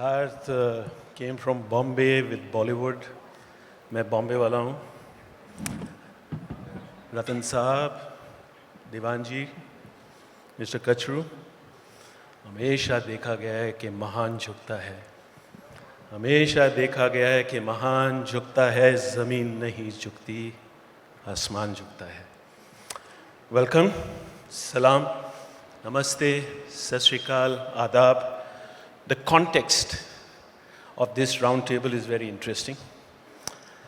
Siddharth came from Bombay with Bollywood. मैं बॉम्बे वाला हूँ. रतन साहब, दीवान जी, मिस्टर कचरू, हमेशा देखा गया है कि महान झुकता है. हमेशा देखा गया है कि महान झुकता है, ज़मीन नहीं झुकती, आसमान झुकता है. वेलकम, सलाम, नमस्ते, सत श्री अकाल, आदाब. The context of this roundtable is very interesting.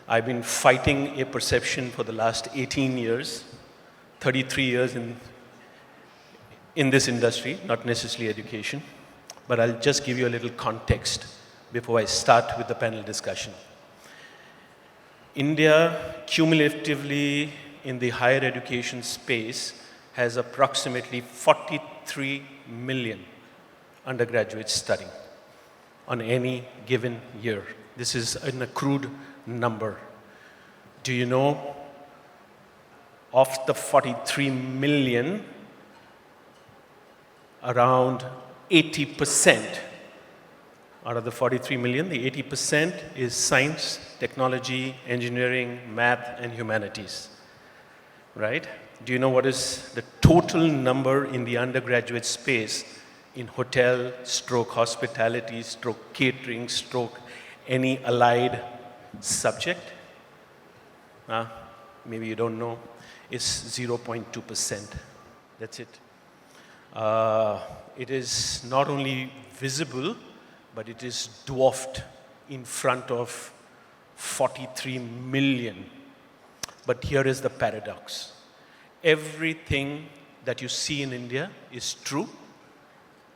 I've been fighting a perception for the last 18 years, 33 years in this industry, not necessarily education, but I'll just give you a little context before I start with the panel discussion. India, cumulatively in the higher education space, has approximately 43 million undergraduates studying on any given year. This is an accrued number. Do you know, of the 43 million, around 80% out of the 43 million, the 80% is science, technology, engineering, math, and humanities, right? Do you know what is the total number in the undergraduate space in hotel, stroke hospitality, stroke catering, stroke any allied subject? Maybe you don't know. It's 0.2%. That's it. It is not only visible, but it is dwarfed in front of 43 million. But here is the paradox. Everything that you see in India is true.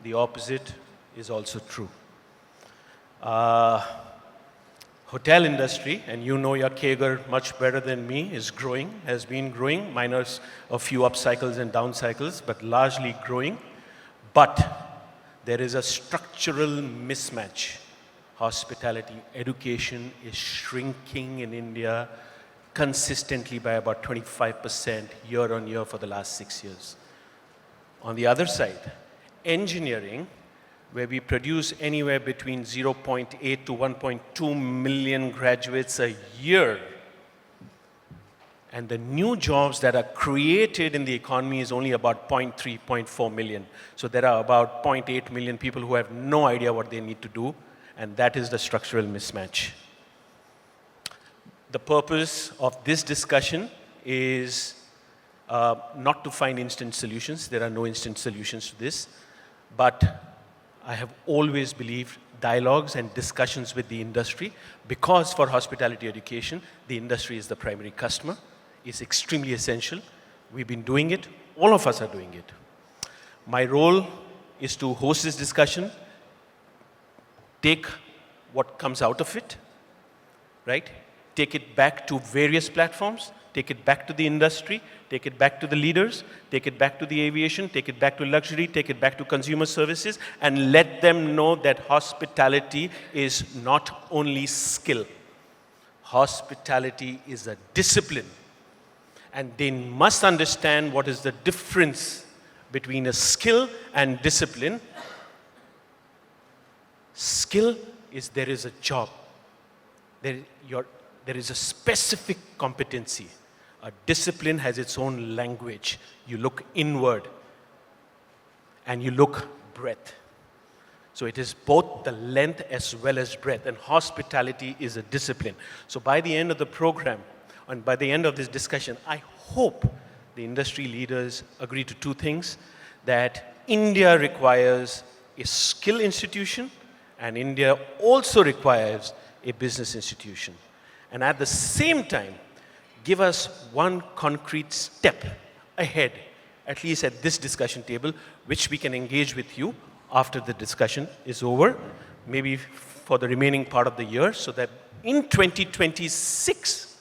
The opposite is also true. Hotel industry, and you know your CAGR much better than me, is growing, has been growing, minus a few up cycles and down cycles, but largely growing. But there is a structural mismatch. Hospitality education is shrinking in India consistently by about 25% year on year for the last 6 years. On the other side, engineering, where we produce anywhere between 0.8 to 1.2 million graduates a year, and the new jobs that are created in the economy is only about 0.3, 0.4 million. So there are about 0.8 million people who have no idea what they need to do, and that is the structural mismatch. The purpose of this discussion is not to find instant solutions. There are no instant solutions to this. But I have always believed dialogues and discussions with the industry, because for hospitality education, the industry is the primary customer, is extremely essential. We've been doing it. All of us are doing it. My role is to host this discussion, take what comes out of it, right? Take it back to various platforms, take it back to the industry, take it back to the leaders, take it back to the aviation, take it back to luxury, take it back to consumer services, and let them know that hospitality is not only skill. Hospitality is a discipline. And they must understand what is the difference between a skill and discipline. Skill is there is a job. There is a specific competency. A discipline has its own language. You look inward and you look breadth. So it is both the length as well as breadth, and hospitality is a discipline. So by the end of the program, and by the end of this discussion, I hope the industry leaders agree to two things: that India requires a skill institution, and India also requires a business institution. And at the same time, give us one concrete step ahead, at least at this discussion table, which we can engage with you after the discussion is over, maybe for the remaining part of the year, so that in 2026,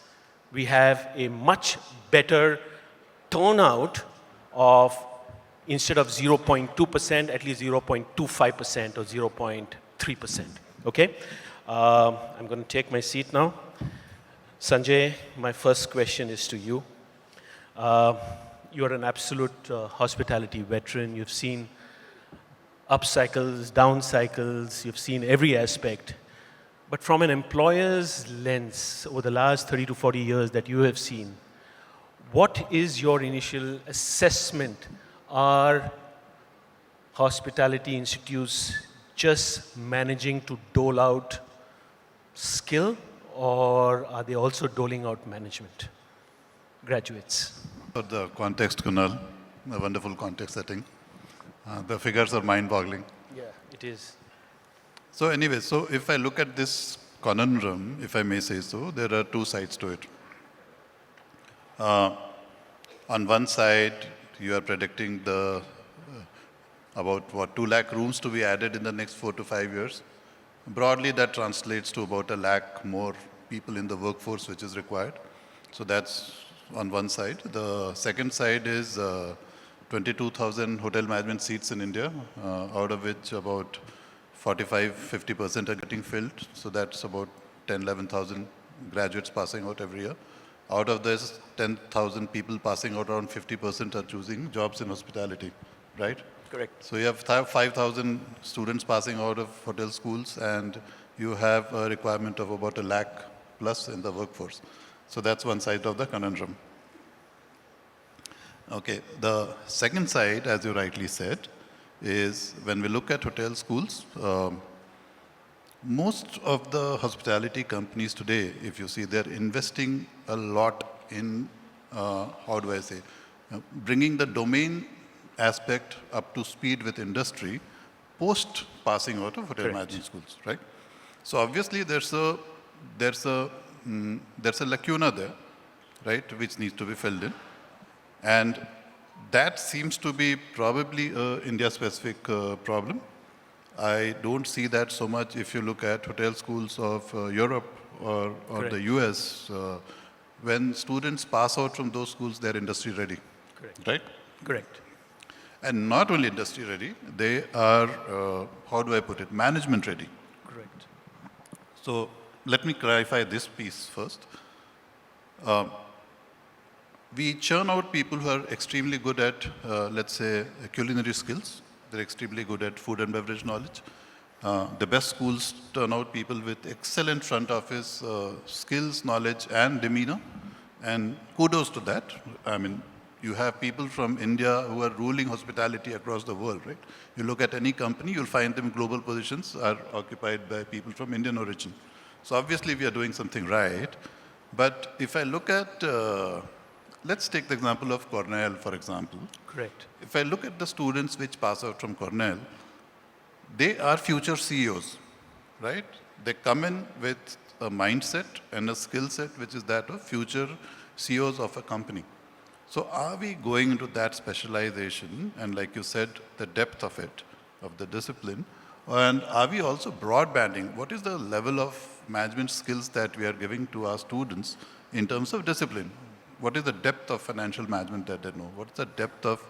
we have a much better turnout of, instead of 0.2%, at least 0.25% or 0.3%. Okay? I'm going to take my seat now. Sanjay, my first question is to you. You're an absolute hospitality veteran. You've seen up cycles, down cycles, you've seen every aspect. But from an employer's lens, over the last 30 to 40 years that you have seen, what is your initial assessment? Are hospitality institutes just managing to dole out skill, or are they also doling out management? Graduates. For the context, Kunal, a wonderful context setting. The figures are mind-boggling. Yeah, it is. So anyway, so if I look at this conundrum, if I may say so, there are two sides to it. On one side, you are predicting the about 2 lakh rooms to be added in the next 4 to 5 years. Broadly, that translates to about 1 lakh more people in the workforce which is required. So that's on one side. The second side is 22,000 hotel management seats in India, out of which about 45-50% are getting filled. So that's about 10,000-11,000 graduates passing out every year. Out of this 10,000 people passing out, around 50% are choosing jobs in hospitality, right? Correct. So you have 5,000 students passing out of hotel schools, and you have a requirement of about 1 lakh plus in the workforce. So that's one side of the conundrum. Okay, the second side, as you rightly said, is when we look at hotel schools, most of the hospitality companies today, if you see, they're investing a lot in, how do I say, bringing the domain aspect up to speed with industry post passing out of hotel management schools, right? So obviously there's a lacuna there, right, which needs to be filled in. And that seems to be probably a India-specific problem. I don't see that so much if you look at hotel schools of Europe or the US. When students pass out from those schools, they're industry ready, right? Correct. And not only industry ready, they are, how do I put it, management ready. Correct. So let me clarify this piece first. We churn out people who are extremely good at, let's say, culinary skills. They're extremely good at food and beverage knowledge. The best schools turn out people with excellent front office skills, knowledge, and demeanor. And kudos to that. I mean, you have people from India who are ruling hospitality across the world, right? You look at any company, you'll find them global positions are occupied by people from Indian origin. So obviously we are doing something right. But if I look at, let's take the example of Cornell, for example. Correct. If I look at the students which pass out from Cornell, they are future CEOs, right? They come in with a mindset and a skill set which is that of future CEOs of a company. So are we going into that specialization, and like you said, the depth of it, of the discipline, and are we also broadbanding? What is the level of management skills that we are giving to our students in terms of discipline? What is the depth of financial management that they know? What is the depth of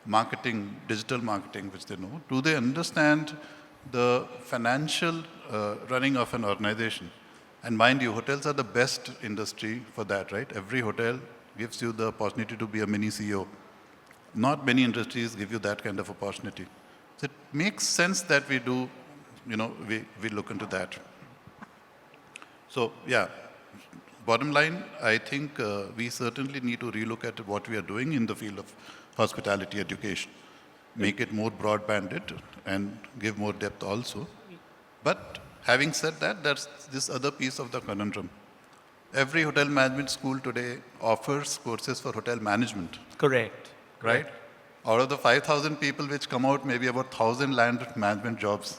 marketing, digital marketing, which they know? Do they understand the financial running of an organization? And mind you, hotels are the best industry for that, right? Every hotel gives you the opportunity to be a mini CEO. Not many industries give you that kind of opportunity. So it makes sense that we do, we look into that. So yeah, bottom line, I think we certainly need to relook at what we are doing in the field of hospitality education. Make it more broad-banded and give more depth also. But having said that, that's this other piece of the conundrum. Every hotel management school today offers courses for hotel management. Correct. Right? Out of the 5,000 people which come out, maybe about 1,000 land management jobs.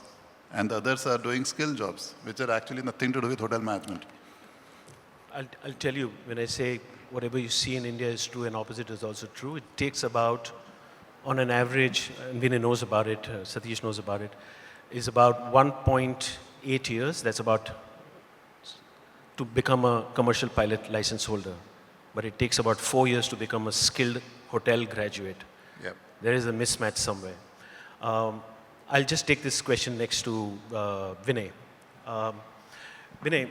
And the others are doing skill jobs, which are actually nothing to do with hotel management. I'll tell you, when I say whatever you see in India is true and opposite is also true, it takes about, on an average, and Vinay knows about it, Satish knows about it, is about 1.8 years. That's about to become a commercial pilot license holder. But it takes about 4 years to become a skilled hotel graduate. Yep. There is a mismatch somewhere. I'll just take this question next to Vinay. Vinay,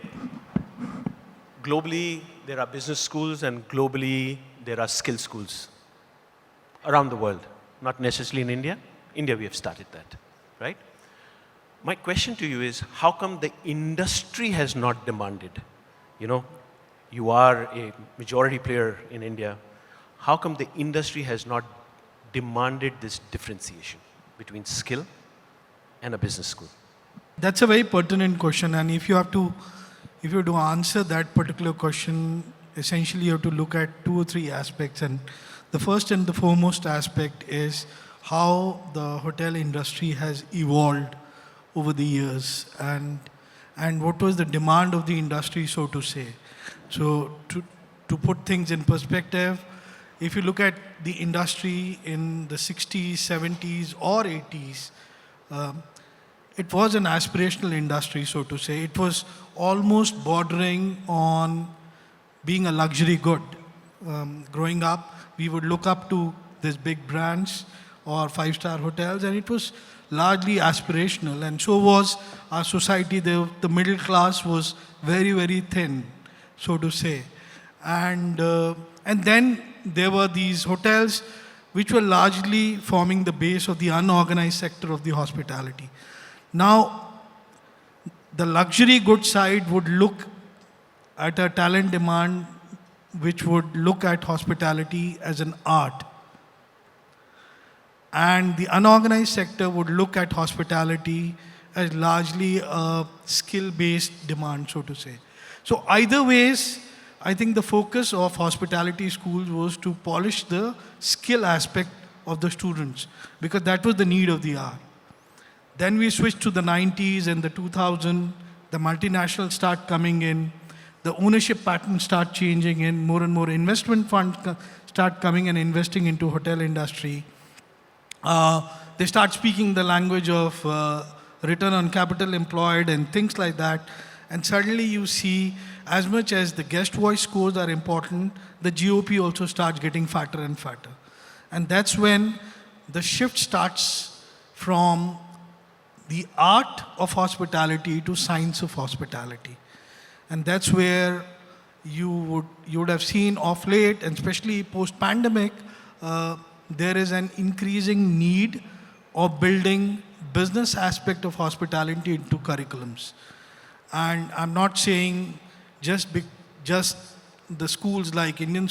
globally, there are business schools, and globally, there are skill schools around the world. Not necessarily in India. India, we have started that. right? My question to you is, how come the industry has not demanded? You know, you are a majority player in India. How come the industry has not demanded this differentiation between skill and a business school? That's a very pertinent question, and if you have to answer that particular question, essentially you have to look at 2 or 3 aspects. And the first and the foremost aspect is how the hotel industry has evolved over the years, and what was the demand of the industry, so to say. So to put things in perspective, if you look at the industry in the 60s, 70s or 80s, it was an aspirational industry, so to say. It was almost bordering on being a luxury good. Growing up, we would look up to these big brands or 5-star hotels, and it was largely aspirational. And so was our society. The middle class was very, very thin, so to say. And then there were these hotels which were largely forming the base of the unorganized sector of the hospitality. Now, the luxury goods side would look at a talent demand which would look at hospitality as an art. And the unorganized sector would look at hospitality as largely a skill-based demand, so to say. So either ways, I think the focus of hospitality schools was to polish the skill aspect of the students, because that was the need of the hour. Then we switched to the 90s and the 2000s, the multinationals start coming in, the ownership patterns start changing in, more and more investment funds start coming and investing into hotel industry. They start speaking the language of return on capital employed and things like that. And suddenly you see, as much as the guest voice scores are important, the GOP also starts getting fatter and fatter. And that's when the shift starts from the art of hospitality to science of hospitality. And that's where you would have seen of late, and especially post-pandemic, there is an increasing need of building business aspect of hospitality into curriculums. And I'm not saying just the schools like Indian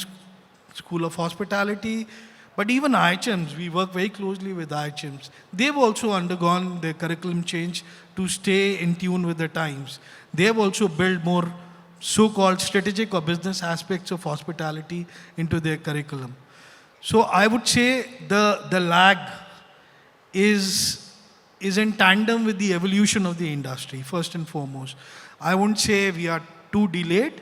School of Hospitality, but even IHMs. We work very closely with IHMs. They've also undergone their curriculum change to stay in tune with the times. They've also built more so-called strategic or business aspects of hospitality into their curriculum. So I would say the lag is in tandem with the evolution of the industry, first and foremost. I wouldn't say we are too delayed.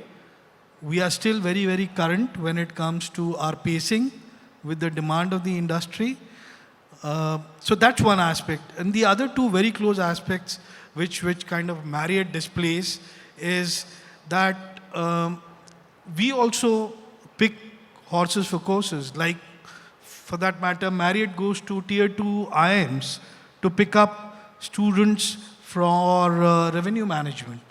We are still very, very current when it comes to our pacing with the demand of the industry. So that's one aspect. And the other 2 very close aspects which kind of Marriott displays is that we also pick horses for courses. Like, for that matter, Marriott goes to tier 2 IIMs to pick up students for revenue management,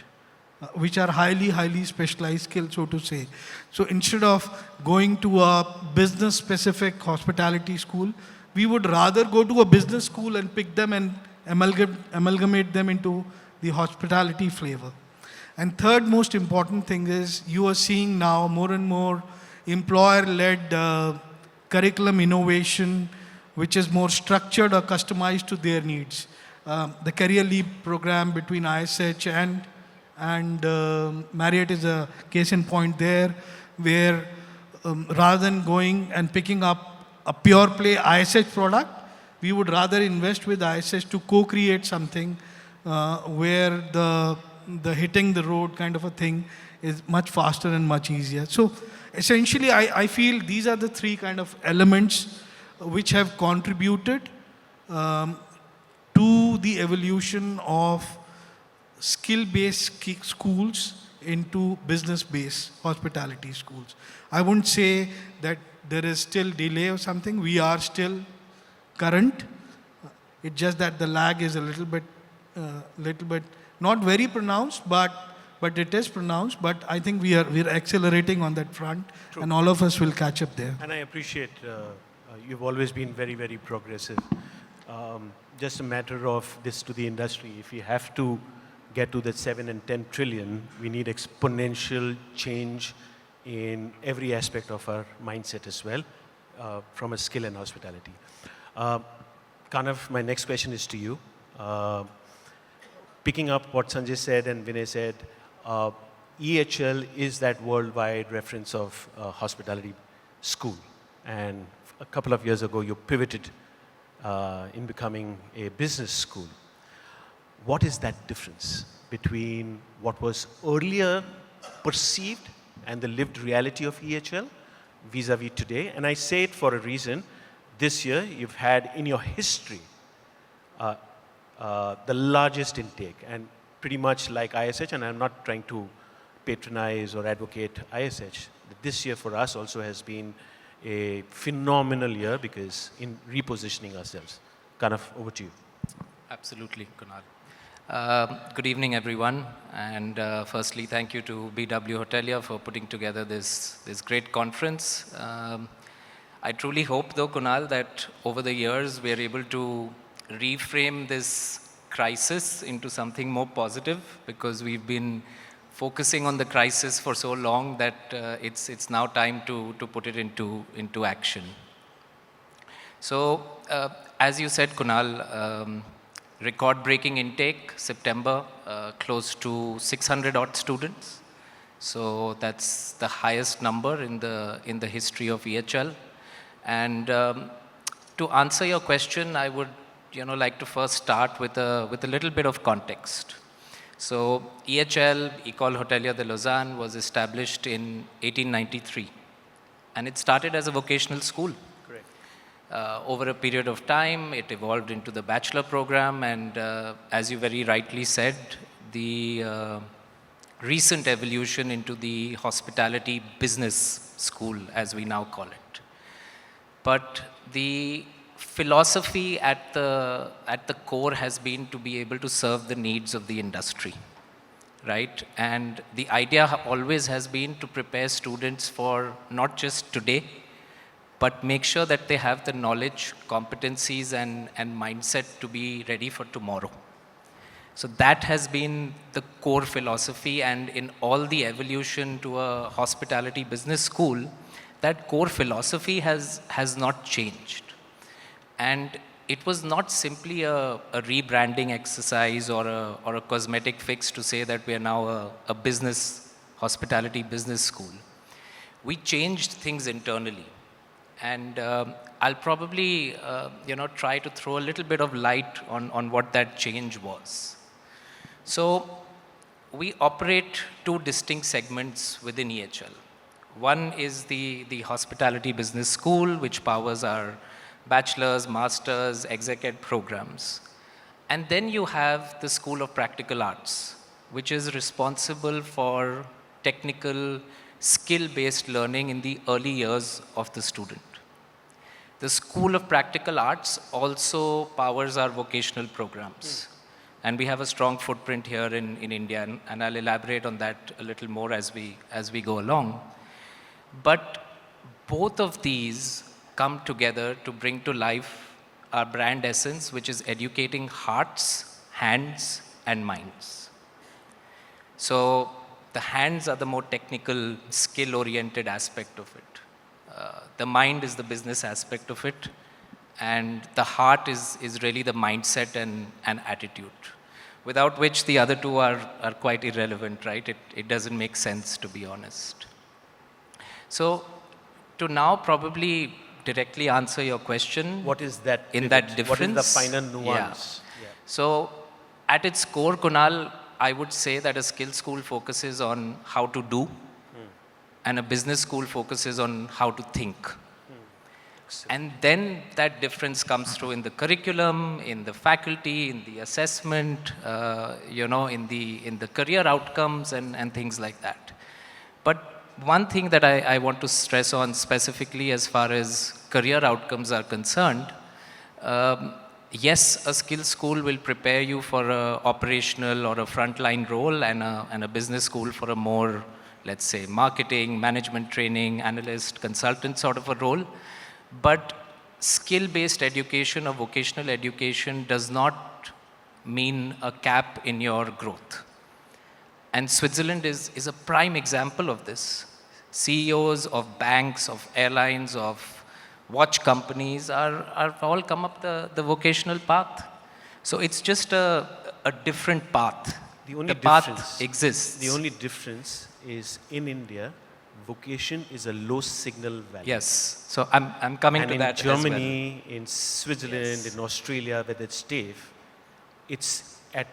which are highly, highly specialized skills, so to say. So instead of going to a business-specific hospitality school, we would rather go to a business school and pick them and amalgamate them into the hospitality flavor. And third most important thing is, you are seeing now more and more employer-led curriculum innovation, which is more structured or customized to their needs. The Career Leap program between ISH and Marriott is a case in point there, where rather than going and picking up a pure play ISH product, we would rather invest with ISH to co-create something where the hitting the road kind of a thing is much faster and much easier. So essentially, I feel these are the 3 kind of elements which have contributed to the evolution of skill-based schools into business-based hospitality schools. I wouldn't say that there is still delay or something. We are still current. It's just that the lag is a little bit not very pronounced, but it is pronounced. But I think we are accelerating on that front. True. And all of us will catch up there. And I appreciate you've always been very, very progressive. Just a matter of this to the industry. If we have to get to the 7 and 10 trillion, we need exponential change in every aspect of our mindset as well, from a skill and hospitality. Kanav, my next question is to you. Picking up what Sanjay said and Vinay said, EHL is that worldwide reference of hospitality school. And a couple of years ago, you pivoted in becoming a business school. What is that difference between what was earlier perceived and the lived reality of EHL vis-a-vis today? And I say it for a reason. This year, you've had in your history the largest intake, and pretty much like ISH, and I'm not trying to patronize or advocate ISH. This year for us also has been a phenomenal year because in repositioning ourselves. Kanav, over to you. Absolutely, Kunal. Good evening, everyone. And firstly, thank you to BW Hotelier for putting together this great conference. I truly hope, though, Kunal, that over the years we are able to reframe this crisis into something more positive, because we've been focusing on the crisis for so long that it's now time to put it into action. So, as you said, Kunal, record-breaking intake, September, close to 600 odd students. So that's the highest number in the history of EHL. And to answer your question, I would like to first start with a little bit of context. So EHL, École Hotelière de Lausanne, was established in 1893, and it started as a vocational school. Correct. Over a period of time, it evolved into the bachelor program, and as you very rightly said, the recent evolution into the hospitality business school, as we now call it. But the philosophy at the core has been to be able to serve the needs of the industry, right? And the idea always has been to prepare students for not just today, but make sure that they have the knowledge, competencies, and mindset to be ready for tomorrow. So that has been the core philosophy, and in all the evolution to a hospitality business school, that core philosophy has not changed. And it was not simply a rebranding exercise or a cosmetic fix to say that we are now a business, hospitality business school. We changed things internally. And I'll probably try to throw a little bit of light on what that change was. So we operate two distinct segments within EHL. One is the hospitality business school, which powers our bachelor's, master's, exec ed programs. And then you have the School of Practical Arts, which is responsible for technical, skill-based learning in the early years of the student. The School of Practical Arts also powers our vocational programs. And we have a strong footprint here in India, and I'll elaborate on that a little more as we go along. But both of these come together to bring to life our brand essence, which is educating hearts, hands, and minds. So the hands are the more technical, skill-oriented aspect of it. The mind is the business aspect of it, and the heart is really the mindset and attitude, without which the other two are quite irrelevant, right? It doesn't make sense, to be honest. So to now probably directly answer your question. What is that in pivot? that difference? What is the finer nuance? Yeah. So at its core, Kunal, I would say that a skill school focuses on how to do, and a business school focuses on how to think. And then that difference comes through in the curriculum, in the faculty, in the assessment, in the career outcomes and things like that. But one thing that I want to stress on specifically as far as career outcomes are concerned, yes, a skill school will prepare you for an operational or a frontline role, and a business school for a more, let's say, marketing, management training, analyst, consultant sort of a role. But skill-based education or vocational education does not mean a cap in your growth. And Switzerland is a prime example of this. CEOs of banks, of airlines, of watch companies are all come up the vocational path. So it's just a different path. The path difference exists. The only difference is in India, vocation is a low signal value. Yes. So I'm coming And to in that Germany, in Switzerland, Yes. in Australia, where it's TAFE, it's at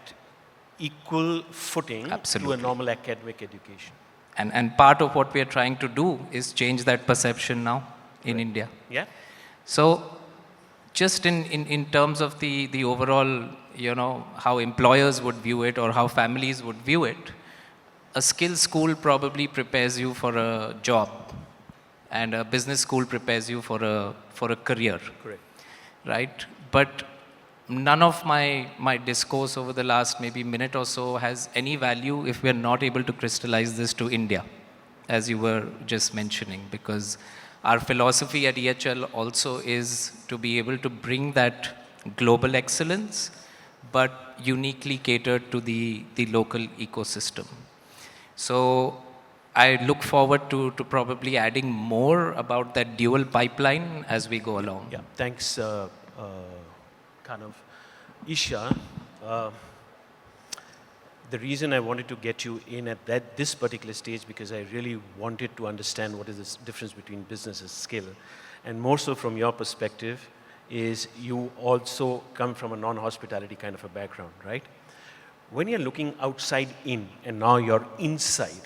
equal footing to a Absolutely. normal academic education. as well. And part of what we are trying to do is change that perception now in India. Yeah? So just in terms of the overall, how employers would view it or how families would view it, a skill school probably prepares you for a job, and a business school prepares you for a career, Correct. right? But none of my discourse over the last maybe minute or so has any value if we are not able to crystallize this to India, as you were just mentioning, because our philosophy at EHL also is to be able to bring that global excellence, but uniquely catered to the local ecosystem. So I look forward to probably adding more about that dual pipeline as we go along. Yeah, thanks, Kanav. Isha, the reason I wanted to get you in at this particular stage, because I really wanted to understand what is the difference between business and skill, and more so from your perspective, is you also come from a non-hospitality kind of a background, right? When you're looking outside in, and now you're inside,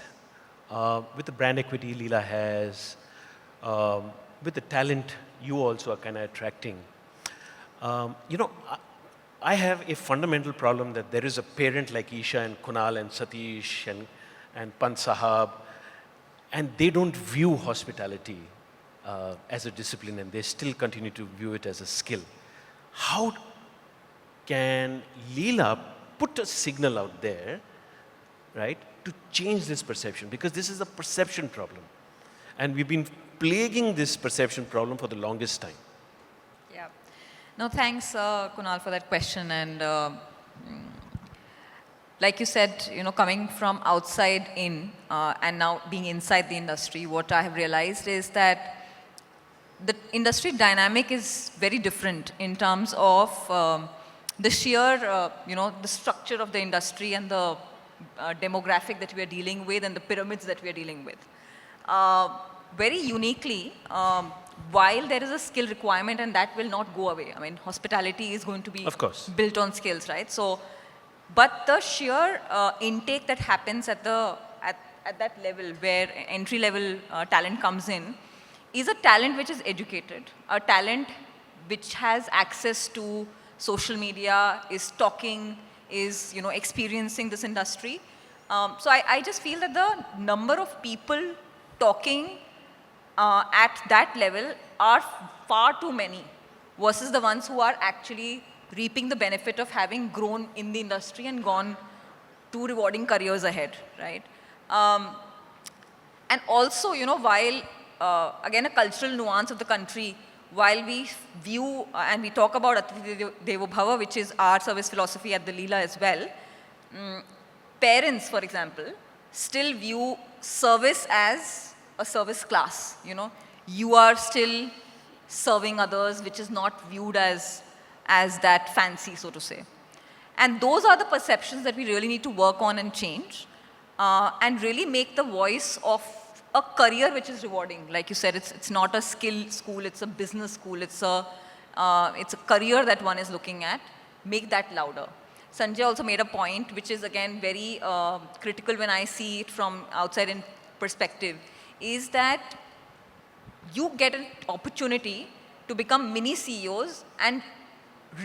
with the brand equity Leela has, with the talent you also are kind of attracting, I have a fundamental problem that there is a parent like Isha and Kunal and Satish and Pant Sahab, and they don't view hospitality as a discipline, and they still continue to view it as a skill. How can Leela put a signal out there, right, to change this perception? Because this is a perception problem. And we've been plaguing this perception problem for the longest time. Yeah. No, thanks, Kunal, for that question. And like you said, coming from outside in and now being inside the industry, what I have realized is that the industry dynamic is very different in terms of the sheer, the structure of the industry and the demographic that we are dealing with and the pyramids that we are dealing with. Very uniquely, while there is a skill requirement and that will not go away. I mean, hospitality is going to be Of course. built on skills, right? So, but the sheer intake that happens at that level where entry level talent comes in is a talent which is educated, a talent which has access to social media, is talking, is experiencing this industry. So I just feel that the number of people talking at that level are far too many versus the ones who are actually reaping the benefit of having grown in the industry and gone to rewarding careers ahead, right? And also, while, again, a cultural nuance of the country, while we view and we talk about Atithi Devo Bhava, which is our service philosophy at the Leela as well, parents, for example, still view service as a service class. You are still serving others, which is not viewed as that fancy, so to say. And those are the perceptions that we really need to work on and change, and really make the voice of a career which is rewarding. Like you said, it's not a skill school, it's a business school, it's a career that one is looking at. Make that louder. Sanjay also made a point, which is again very critical when I see it from outside in perspective, is that you get an opportunity to become mini CEOs and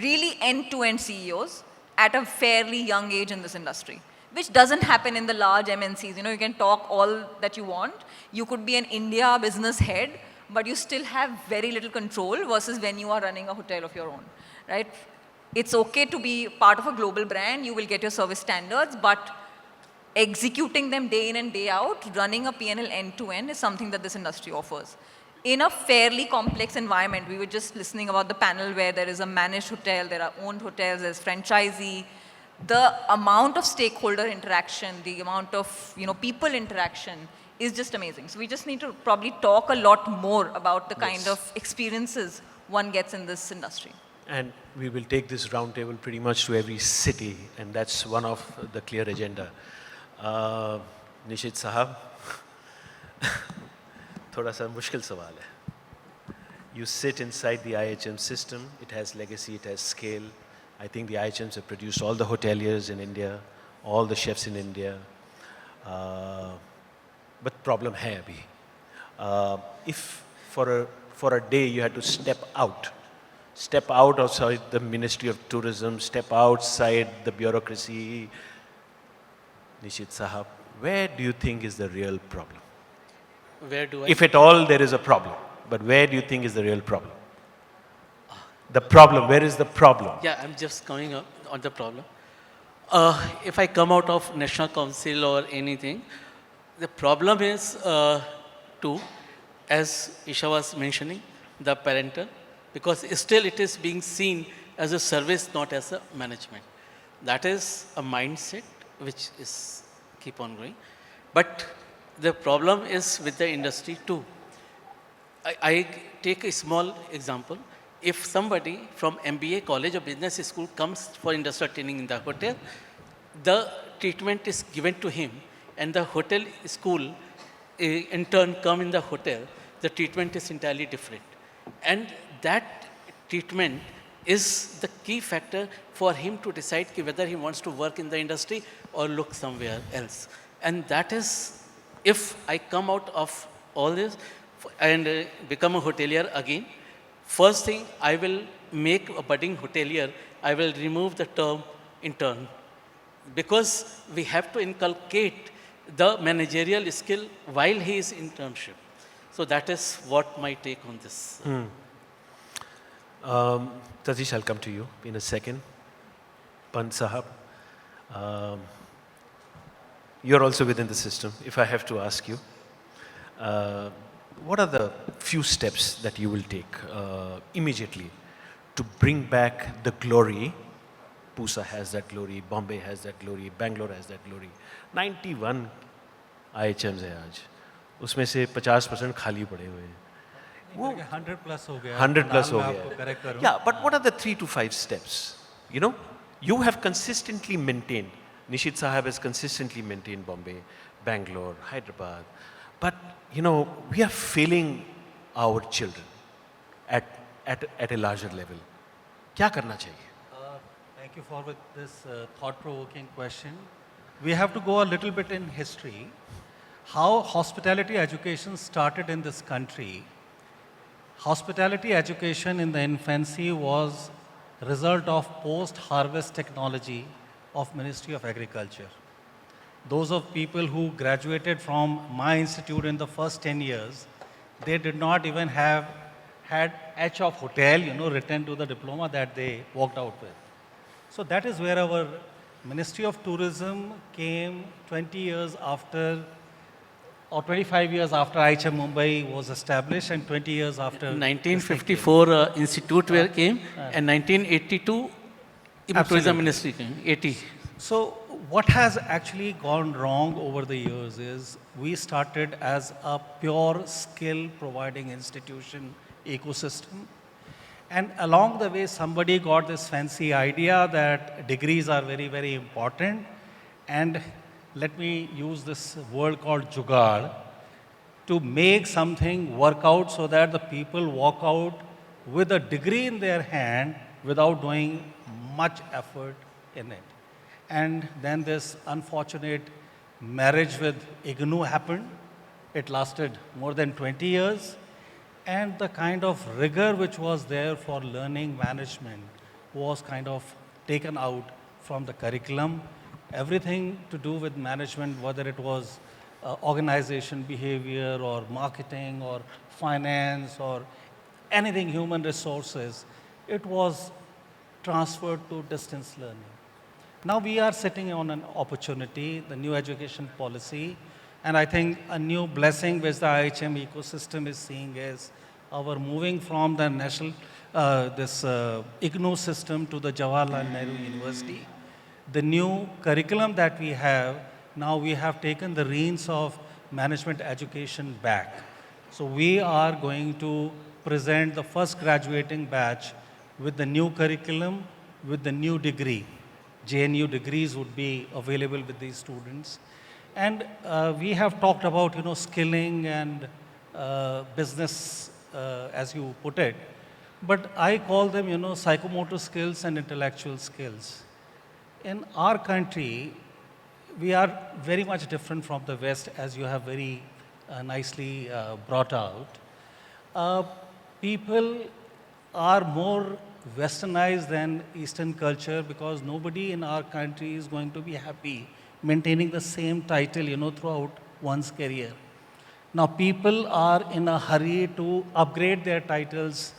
really end-to-end CEOs at a fairly young age in this industry, which doesn't happen in the large MNCs. You can talk all that you want. You could be an India business head, but you still have very little control versus when you are running a hotel of your own, right? It's okay to be part of a global brand. You will get your service standards, but executing them day in and day out, running a P&L end-to-end is something that this industry offers. in a fairly complex environment. We were just listening about the panel where there is a managed hotel, there are owned hotels, there's franchisee. The amount of stakeholder interaction, the amount of people interaction is just amazing. So we just need to probably talk a lot more about the kind of experiences one gets in this industry. And we will take this roundtable pretty much to every city, and that's one of the clear agenda. Nisheeth Sahab, थोड़ा सा मुश्किल सवाल है. You sit inside the IHM system. It has legacy, it has scale. I think the IHMs have produced all the hoteliers in India, all the chefs in India. But problem hai abhi. If for a day you had to step out outside the Ministry of Tourism, step outside the bureaucracy, Nisheeth Sahab, where do you think is the real problem? Where do I? If at all there is a problem, but where do you think is the real problem? The problem, where is the problem? Yeah, I'm just coming up on the problem. If I come out of National Council or anything, the problem is two, as Isha was mentioning, the parental, because still it is being seen as a service, not as a management. That is a mindset which is keep on going. But the problem is with the industry too. I take a small example. If somebody from MBA college or business school comes for industrial training in the hotel, the treatment is given to him, and the hotel school in turn come in the hotel, the treatment is entirely different. And that treatment is the key factor for him to decide whether he wants to work in the industry or look somewhere else. And that is, if I come out of all this and become a hotelier again, first thing I will make a budding hotelier, I will remove the term intern, because we have to inculcate the managerial skill while he is internship. So that is what my take on this. Satish, I'll come to you in a second. Pant Sahab, you're also within the system. If I have to ask you, what are the few steps that you will take immediately to bring back the glory? Pusa has that glory, Bombay has that glory, Bangalore has that glory. 91 IHMs है आज, उसमें से 50% खाली पड़े हुए हैं. 100 plus हो गया. 100 plus हो मैं गया. आपको correct करूं. Yeah, but what are the 3 to 5 steps? You know, you have consistently maintained, Nisheeth Sahab has consistently maintained Bombay, Bangalore, Hyderabad. But, you know, we are failing our children at a larger level. क्या करना चाहिए? Thank you for this thought-provoking question. We have to go a little bit in history. How hospitality education started in this country. Hospitality education in the infancy was a result of post-harvest technology of Ministry of Agriculture. Those of people who graduated from my institute in the first 10 years, they did not even have had H of hotel, written to the diploma that they walked out with. So that is where our Ministry of Tourism came 20 years after, or 25 years after IHM Mumbai was established, and 20 years after. 1954 institute where came, and 1982 tourism ministry came. 80. So what has actually gone wrong over the years is we started as a pure skill providing institution ecosystem. And along the way, somebody got this fancy idea that degrees are very, very important. And let me use this word called jugaad to make something work out so that the people walk out with a degree in their hand without doing much effort in it. And then this unfortunate marriage with IGNOU happened. It lasted more than 20 years. And the kind of rigor which was there for learning management was kind of taken out from the curriculum. Everything to do with management, whether it was organization behavior or marketing or finance or anything human resources, it was transferred to distance learning. Now we are sitting on an opportunity, the new education policy And I think a new blessing which the IHM ecosystem is seeing is our moving from the national, IGNOU system to the Jawaharlal Nehru University. The new curriculum that we have, now we have taken the reins of management education back. So we are going to present the first graduating batch with the new curriculum, with the new degree. JNU degrees would be available with these students. And we have talked about, skilling and business, as you put it. But I call them, psychomotor skills and intellectual skills. In our country, we are very much different from the West, as you have very nicely brought out. People are more westernized than Eastern culture because nobody in our country is going to be happy maintaining the same title, throughout one's career. Now, people are in a hurry to upgrade their titles.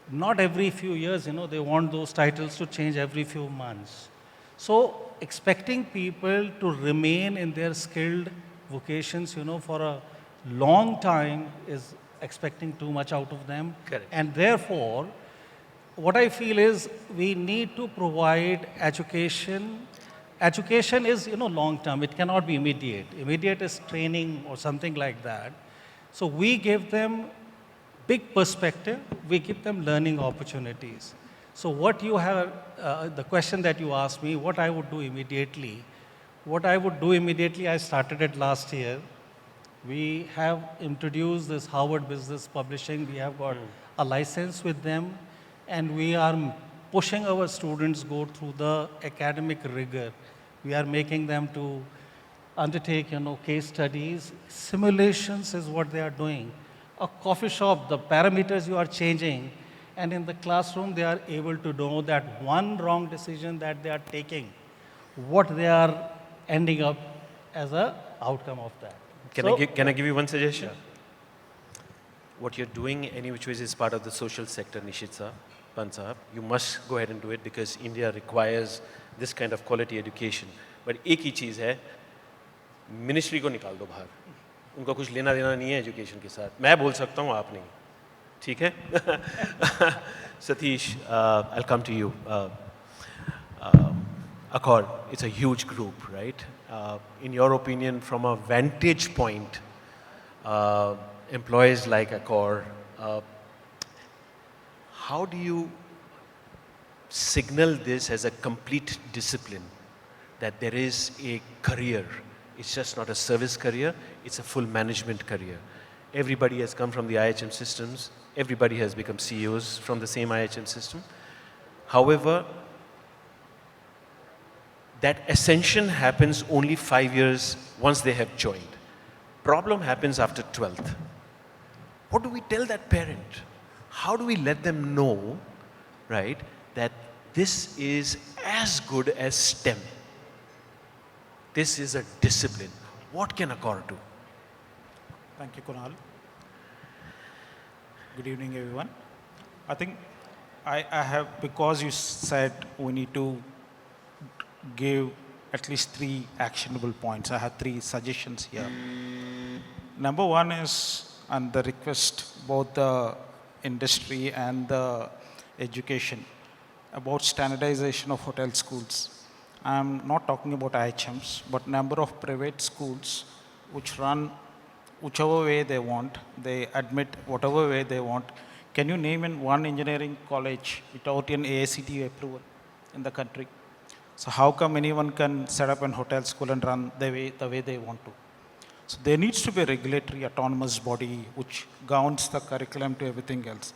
Not every few years, they want those titles to change every few months. So, expecting people to remain in their skilled vocations, for a long time is expecting too much out of them. Correct. And therefore, what I feel is we need to provide education. Education is, long term. It cannot be immediate. Immediate is training or something like that. So we give them big perspective. We give them learning opportunities. So what you have, the question that you asked me, what I would do immediately. What I would do immediately, I started it last year. We have introduced this Harvard Business Publishing. We have got a license with them. And we are pushing our students go through the academic rigor. We are making them to undertake, case studies. Simulations is what they are doing. A coffee shop, the parameters you are changing, and in the classroom, they are able to know that one wrong decision that they are taking, what they are ending up as a outcome of that. Can I give you one suggestion? Yeah. What you're doing, any which ways, is part of the social sector, Nisheeth sir, Pan sahab. You must go ahead and do it because India requires this kind of quality education. But एक ही चीज़ है, ministry को निकाल दो बाहर. उनका कुछ लेना देना नहीं है एजुकेशन के साथ. मैं बोल सकता हूँ, आप नहीं. ठीक है? Satish, I'll come to you. Accor, it's a huge group, right? In your opinion, from a vantage point, employees like Accor, how do you signal this as a complete discipline, that there is a career? It's just not a service career, it's a full management career. Everybody has come from the IHM systems, everybody has become CEOs from the same IHM system. However, that ascension happens only 5 years once they have joined. Problem happens after 12th. What do we tell that parent? How do we let them know, right, that this is as good as STEM? This is a discipline. What can Accor do? Thank you, Kunal. Good evening, everyone. I think I have, because you said we need to give at least 3 actionable points. I have 3 suggestions here. Number 1 is, and the request both the industry and the education about standardization of hotel schools. I'm not talking about IHMs, but number of private schools which run whichever way they want, they admit whatever way they want. Can you name in one engineering college without an AICTE approval in the country? So how come anyone can set up an hotel school and run the way they want to? So there needs to be a regulatory autonomous body which governs the curriculum to everything else.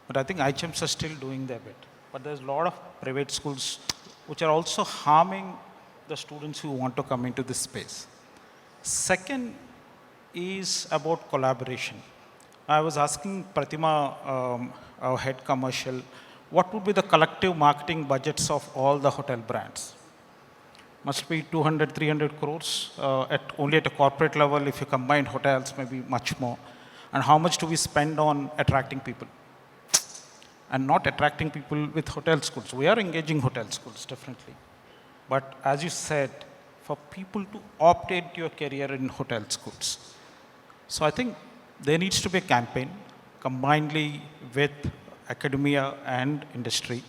But I think IHMs are still doing their bit. But there's a lot of private schools which are also harming the students who want to come into this space. Second is about collaboration. I was asking Pratima, our head commercial, what would be the collective marketing budgets of all the hotel brands? Must be 200, 300 crores only at a corporate level. If you combine hotels, maybe much more. And how much do we spend on attracting people? And not attracting people with hotel schools. We are engaging hotel schools, definitely. But as you said, for people to opt into a career in hotel schools. So I think there needs to be a campaign combinedly with academia and industry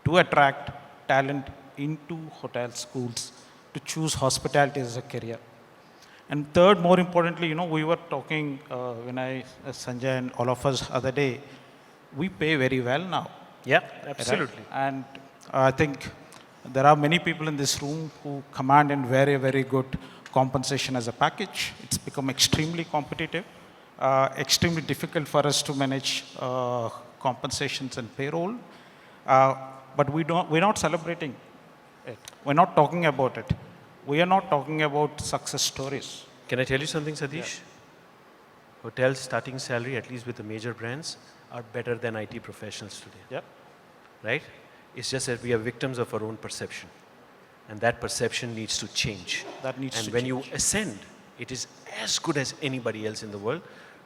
to attract talent into hotel schools to choose hospitality as a career. And third, more importantly, we were talking, Vinay, Sanjay, and all of us other day, we pay very well now. Yeah, Right? absolutely. And I think there are many people in this room who command a very, very good compensation as a package. It's become extremely competitive, extremely difficult for us to manage compensations and payroll. But we're not celebrating it. We're not talking about it. We are not talking about success stories. Can I tell you something, Satish? Hotel starting salary, at least with the major brands, are better than IT professionals today. Yep. Right? It's just that we are victims of our own perception. And that perception needs to change. That needs and to when change. you ascend, it is as good as anybody else in the world.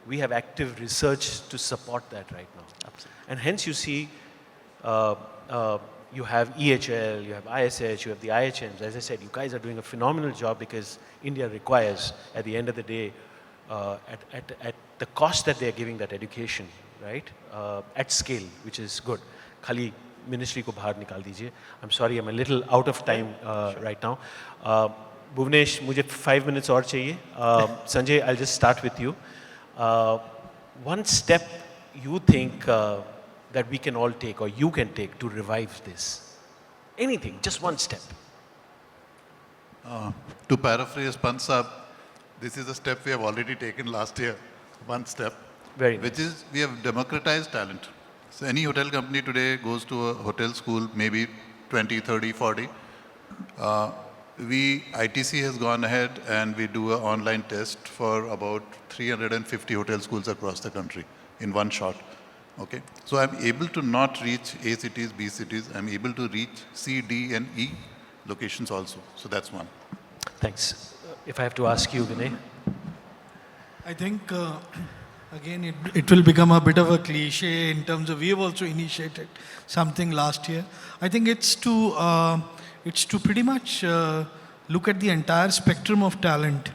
We have active research to support that right now. Absolutely. And hence you see, you have EHL, you have ISH, you have the IHMs. As I said, you guys are doing a phenomenal job because India requires, at the end of the day, at the cost that they are giving that education, right? At scale, which is good. Khali ministry ko bahar nikal dijiye. I'm sorry, I'm a little out of time right now. Bhuvnesh, mujhe 5 minutes aur chahiye. Sanjay, I'll just start with you. One step you think that we can all take or you can take to revive this? Anything, just one step. To paraphrase Pansab, this is a step we have already taken last year, one step, Very which nice. is we have democratized talent. So any hotel company today goes to a hotel school, maybe 20, 30, 40. ITC has gone ahead and we do an online test for about 350 hotel schools across the country in one shot. Okay, so I'm able to not reach A cities, B cities. I'm able to reach C, D, and E locations also. So that's one. Thanks. If I have to ask you, Vinay. I think, again, it will become a bit of a cliche in terms of we have also initiated something last year. I think it's to pretty much look at the entire spectrum of talent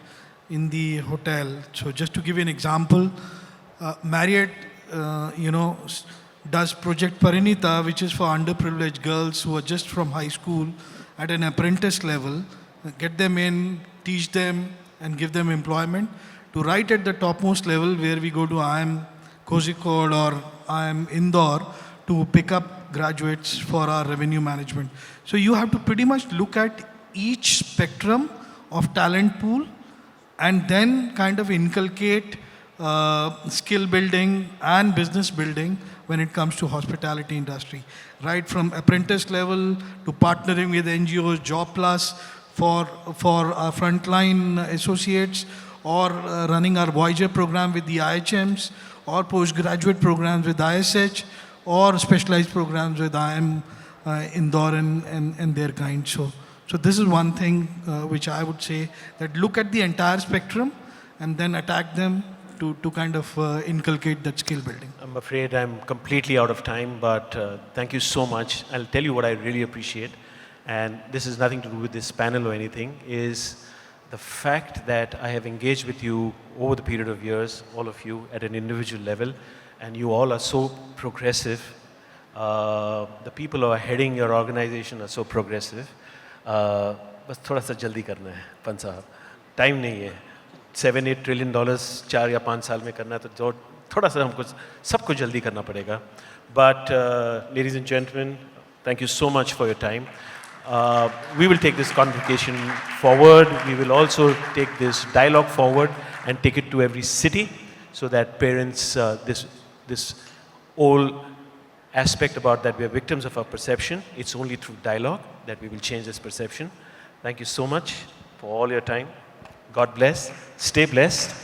in the hotel. So just to give you an example, Marriott, does Project Parinita, which is for underprivileged girls who are just from high school at an apprentice level, get them in, teach them, and give them employment, to right at the topmost level where we go to IIM Kozhikode or IIM Indore to pick up graduates for our revenue management. So you have to pretty much look at each spectrum of talent pool and then kind of inculcate skill building and business building when it comes to hospitality industry. Right from apprentice level to partnering with NGOs, Job Plus for our frontline associates, or running our Voyager program with the IHMs, or postgraduate programs with ISH, or specialized programs with IIM Indore and their kind. So this is one thing which I would say, that look at the entire spectrum and then attack them to kind of inculcate that skill building. I'm afraid I'm completely out of time, but thank you so much. I'll tell you what I really appreciate, and this has nothing to do with this panel or anything, is the fact that I have engaged with you over the period of years, all of you at an individual level, and you all are so progressive. The people who are heading your organization are so progressive. बस थोड़ा सा जल्दी करना है पन साहब, time नहीं है. 7-8 ट्रिलियन डॉलर्स 4 या 5 साल में करना है, तो जो थोड़ा सा हमको सबको जल्दी करना पड़ेगा. But ladies and gentlemen, thank you so much for your time. We will take this convocation forward. We will also take this dialogue forward and take it to every city, so that parents, this whole aspect about that we are victims of our perception, it's only through dialogue that we will change this perception. Thank you so much for all your time. God bless. Stay blessed.